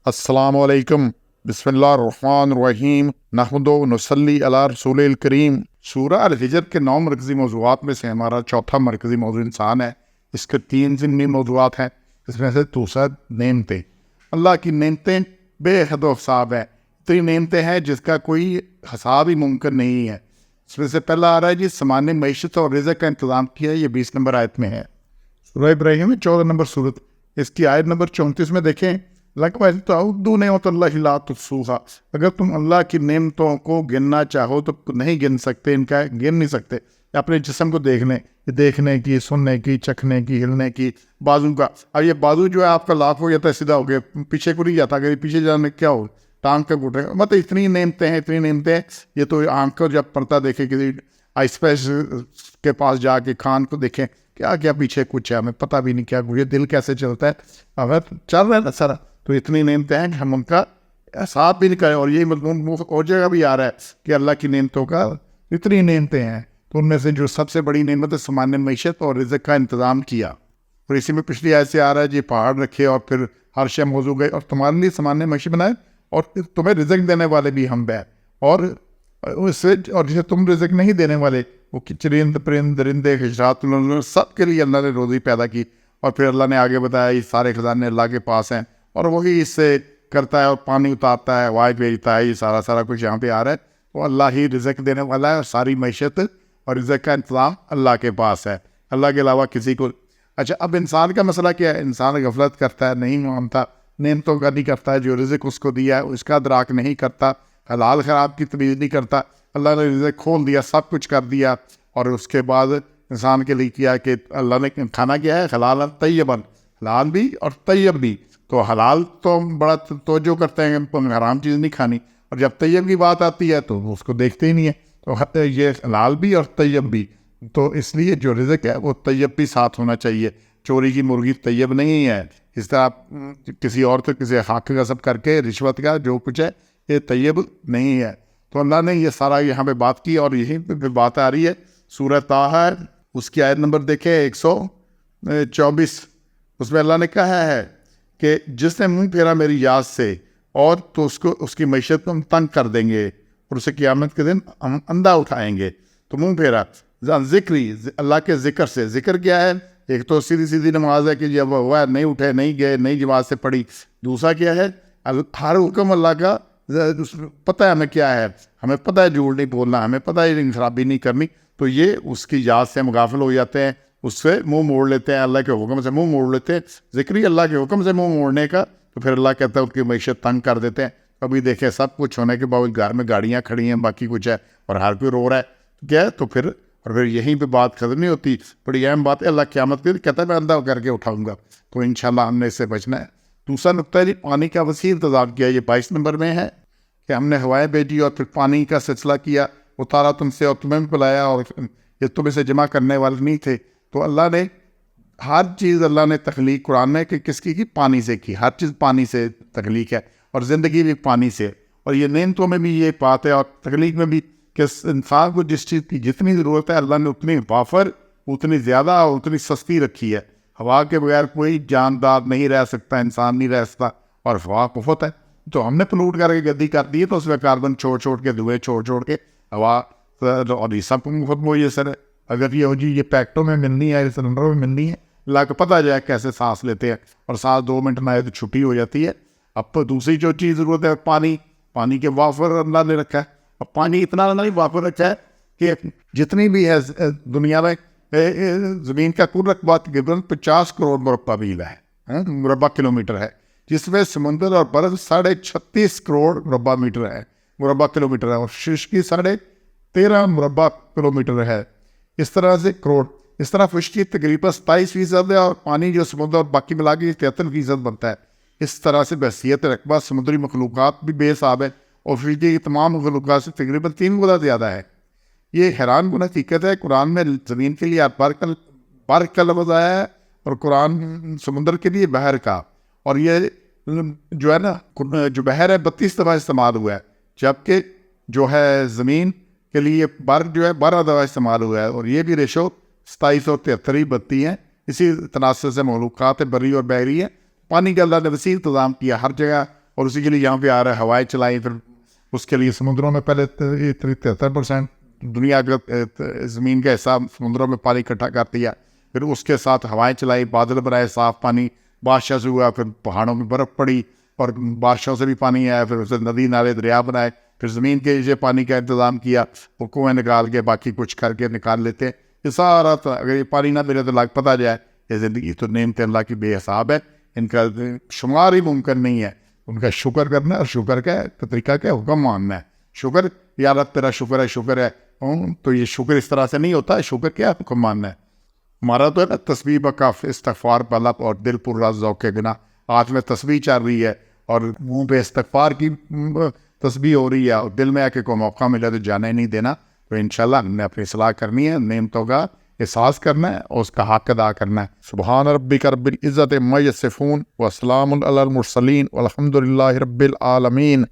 السلام علیکم، بسم اللہ الرحمن الرحیم، نحمد و نصلی علی رسول الکریم۔ سورہ الحجر کے 9 مرکزی موضوعات میں سے ہمارا چوتھا مرکزی موضوع انسان ہے۔ اس کے 3 ضمنی موضوعات ہیں، اس میں سے دوسرا نعمتیں۔ اللہ کی نعمتیں بے حد و حساب ہیں، اتنی نعمتیں ہیں جس کا کوئی حساب ہی ممکن نہیں ہے۔ اس میں سے پہلا آ رہا ہے جی سامان معیشت اور رزق کا انتظام کیا، یہ 20 نمبر آیت میں ہے۔ سورہ ابراہیم 14 نمبر صورت، اس کی آیت نمبر 34 میں دیکھیں، لَقَدْ نعمت اللہ لا تحصوها، اگر تم اللہ کی نعمتوں کو گننا چاہو تو نہیں گن سکتے، ان کا گن نہیں سکتے۔ اپنے جسم کو دیکھنے کی، سننے کی، چکھنے کی، ہلنے کی، بازو کا۔ اب یہ بازو جو ہے آپ کا لاکھ ہو جاتا ہے، سیدھا ہو گیا، پیچھے کو نہیں جاتا، اگر یہ پیچھے جانے کیا ہو، ٹانگ کا گھٹے گا۔ مطلب اتنی نعمتیں ہیں۔ یہ تو آنکھ کو جب پردہ دیکھے، کسی آئی اسپیس کے پاس جا کے کان کو دیکھیں، کیا پیچھے کچھ ہے، ہمیں پتہ بھی نہیں کیا کچھ ہے، دل کیسے چلتا ہے، اگر چل رہا ہے نا سارا، تو اتنی نعمتیں ہیں کہ ہم ان کا حساب بھی نہیں کریں۔ اور یہی مضمون اور جگہ بھی آ رہا ہے کہ اللہ کی نعمتوں کا اتنی نعمتیں ہیں، تو ان میں سے جو سب سے بڑی نعمت ہے سامان معیشت اور رزق کا انتظام کیا۔ اور اسی میں پچھلی آیت سے آ رہا ہے جی پہاڑ رکھے اور پھر ہر شے موضوع گئے اور تمہارے لیے سامان معیشت بنائے اور تمہیں رزق دینے والے بھی ہم ہیں، اور جسے تم رزق نہیں دینے والے وہ چرند پرند درندے خشرات سب کے لیے اللہ نے روزی پیدا کی۔ اور پھر اللہ نے آگے بتایا یہ سارے خزانے اللہ کے پاس ہیں اور وہی اس سے کرتا ہے اور پانی اتارتا ہے، وائے بھیجتا ہے، یہ سارا کچھ یہاں پہ آ رہا ہے۔ تو اللہ ہی رزق دینے والا ہے اور ساری معیشت اور رزق کا انتظام اللہ کے پاس ہے، اللہ کے علاوہ کسی کو۔ اچھا، اب انسان کا مسئلہ کیا ہے؟ انسان غفلت کرتا ہے، نہیں مانتا، نعمتوں کا نہیں کرتا ہے، جو رزق اس کو دیا ہے اس کا ادراک نہیں کرتا، حلال خراب کی تمیز نہیں کرتا۔ اللہ نے رزق کھول دیا، سب کچھ کر دیا، اور اس کے بعد انسان کے لیے کیا کہ اللہ نے کھانا کیا ہے حلال طیباً، حلال بھی اور طیب بھی۔ تو حلال تو بڑا توجہ کرتے ہیں کہ حرام چیز نہیں کھانی، اور جب طیب کی بات آتی ہے تو اس کو دیکھتے ہی نہیں ہے۔ تو یہ حلال بھی اور طیب بھی، تو اس لیے جو رزق ہے وہ طیب بھی ساتھ ہونا چاہیے۔ چوری کی مرغی طیب نہیں ہے، اس طرح کسی اور تو کسی حق غصب کر کے رشوت کا جو کچھ ہے یہ طیب نہیں ہے۔ تو اللہ نے یہ سارا یہاں پہ بات کی، اور یہیں پہ بات آ رہی ہے سورہ طٰہٰ، اس کی آیت نمبر دیکھیں 124، اس میں اللہ نے کہا ہے کہ جس نے منہ پھیرا میری یاد سے، اور تو اس کی معیشت کو ہم تنگ کر دیں گے اور اسے قیامت کے دن ہم اندھا اٹھائیں گے۔ تو منہ پھیرا ذکری، اللہ کے ذکر سے۔ ذکر کیا ہے؟ ایک تو سیدھی نماز ہے کہ جب وہ نہیں اٹھے، نہیں گئے، نہیں جماعت سے پڑھی۔ دوسرا کیا ہے؟ ہر حکم اللہ کا پتہ ہے ہمیں کیا ہے، ہمیں پتہ ہے جھوٹ نہیں بولنا، ہمیں پتہ ہے خرابی نہیں کرنی۔ تو یہ اس کی یاد سے ہم غافل ہو جاتے ہیں، اس سے منہ موڑ لیتے ہیں، اللہ کے حکم سے منہ موڑ لیتے ہیں۔ ذکری اللہ کے حکم سے منہ موڑنے کا، تو پھر اللہ کہتا ہے ان کی معیشت تنگ کر دیتے ہیں۔ ابھی دیکھیں سب کچھ ہونے کے باوجود گھر میں گاڑیاں کھڑی ہیں، باقی کچھ ہے، اور ہر کوئی رو رہا ہے، کیا ہے؟ تو پھر یہیں پہ بات ختم نہیں ہوتی، بڑی اہم بات ہے۔ اللہ قیامت کے کہتا ہے میں اندھا کر کے اٹھاؤں گا، تو انشاءاللہ ہم نے اس سے بچنا ہے۔ دوسرا نقطہ ہے جی پانی کا وسیع انتظام کیا، یہ 22 نمبر میں ہے کہ ہم نے ہوائیں بھیجی اور پھر پانی کا سلسلہ کیا، اتارا تم سے اور تمہیں بھی پلایا، اور یہ تم سے جمع کرنے والے نہیں تھے۔ تو اللہ نے ہر چیز، اللہ نے تخلیق قرآن میں کہ کس کی پانی سے کی، ہر چیز پانی سے تخلیق ہے، اور زندگی بھی پانی سے۔ اور یہ نعمتوں میں بھی یہ بات ہے، اور تخلیق میں بھی، کہ انسان کو جس چیز کی جتنی ضرورت ہے اللہ نے اتنی وافر، اتنی زیادہ اور اتنی سستی رکھی ہے۔ ہوا کے بغیر کوئی جاندار نہیں رہ سکتا، انسان نہیں رہ سکتا، اور ہوا مفت ہے۔ تو ہم نے پلوٹ کر کے گدی کر دی ہے، تو اس میں کاربن چھوڑ کے، دھوئے چھوڑ کے ہوا، اور یہ سب کو مفت میسر ہے۔ اگر یہ ہو جی یہ پیکٹوں میں ملنی ہے، سلنڈروں میں ملنی ہے، اللہ کو پتہ جائے کیسے سانس لیتے ہیں، اور سانس 2 منٹ نہ آئے تو چھٹی ہو جاتی ہے۔ اب تو دوسری جو چیز ضرورت ہے پانی کے وافر اللہ نے رکھا ہے۔ اب پانی اتنا نہیں وافر رکھا ہے کہ جتنی بھی ہے دنیا میں زمین کا کل رقبہ تقریباً 50 کروڑ مربع میل ہے، مربع کلومیٹر ہے، جس میں سمندر اور برف 36.5 کروڑ مربع کلومیٹر ہے، اور خشکی 13.5 مربع کلومیٹر ہے۔ اس طرح سے کروڑ، اس طرح خشکی تقریباً 27% ہے، اور پانی جو سمندر اور باقی ملا کے 73% بنتا ہے۔ اس طرح سے بحیثیت رقبہ سمندری مخلوقات بھی بے حساب ہے، اور خشکی کی تمام مخلوقات سے تقریباً 3 گنا زیادہ ہے۔ یہ حیران کن حقیقت ہے، قرآن میں زمین کے لیے بر کا لفظ آیا ہے، اور قرآن سمندر کے لیے بحر کا، اور یہ جو ہے نا جو بحر ہے 32 دفعہ استعمال ہوا ہے، جبکہ جو ہے زمین کے لیے بر جو ہے 12 دفعہ استعمال ہوا ہے، اور یہ بھی ریشو 27 اور 73 بنتی ہیں۔ اسی تناسب سے مخلوقات بری اور بحری ہے۔ پانی کا اللہ نے وسیع انتظام کیا، ہر جگہ اور اسی کے لیے یہاں پہ آ رہا ہے ہوائیں چلائی، پھر اس کے لیے سمندروں میں پہلے 73% دنیا کا زمین کا حصہ سمندروں میں پانی اکٹھا کر دیا، پھر اس کے ساتھ ہوائیں چلائی، بادل بنائے، صاف پانی بادشاہ سے ہوا، پھر پہاڑوں میں برف پڑی اور بادشاہوں سے بھی پانی آیا، پھر اسے ندی نالے دریا بنائے، پھر زمین کے نیچے پانی کا انتظام کیا، وہ کنویں نکال کے باقی کچھ کر کے نکال لیتے ہیں۔ یہ سارا اگر یہ پانی نہ ملے تو لگ پتہ جائے یہ زندگی تو نعمت اللہ کی بے حساب ہے، ان کا شمار ہی ممکن نہیں ہے۔ ان کا شکر کرنا ہے، اور شکر کا طریقہ کیا، حکم ماننا ہے۔ شکر یا رب تیرا شکر ہے تو یہ شکر اس طرح سے نہیں ہوتا ہے، شکر کیا، حکم ماننا ہے۔ ہمارا تو ہے نا تسبیح بکف، استغفار بلب اور دل پر رز ذوق گنا، ہاتھ میں تسبیح چل رہی ہے اور منہ پہ استغفار کی تسبیح ہو رہی ہے، اور دل میں آ کے کوئی موقع ملے تو جانے نہیں دینا۔ تو انشاءاللہ ہم نے اپنی اصلاح کرنی ہے، نعمتوں کا احساس کرنا ہے اور اس کا حق ادا کرنا ہے۔ سبحان ربک رب العزت عما یصفون وسلام علی المرسلین والحمد للہ رب العالمین۔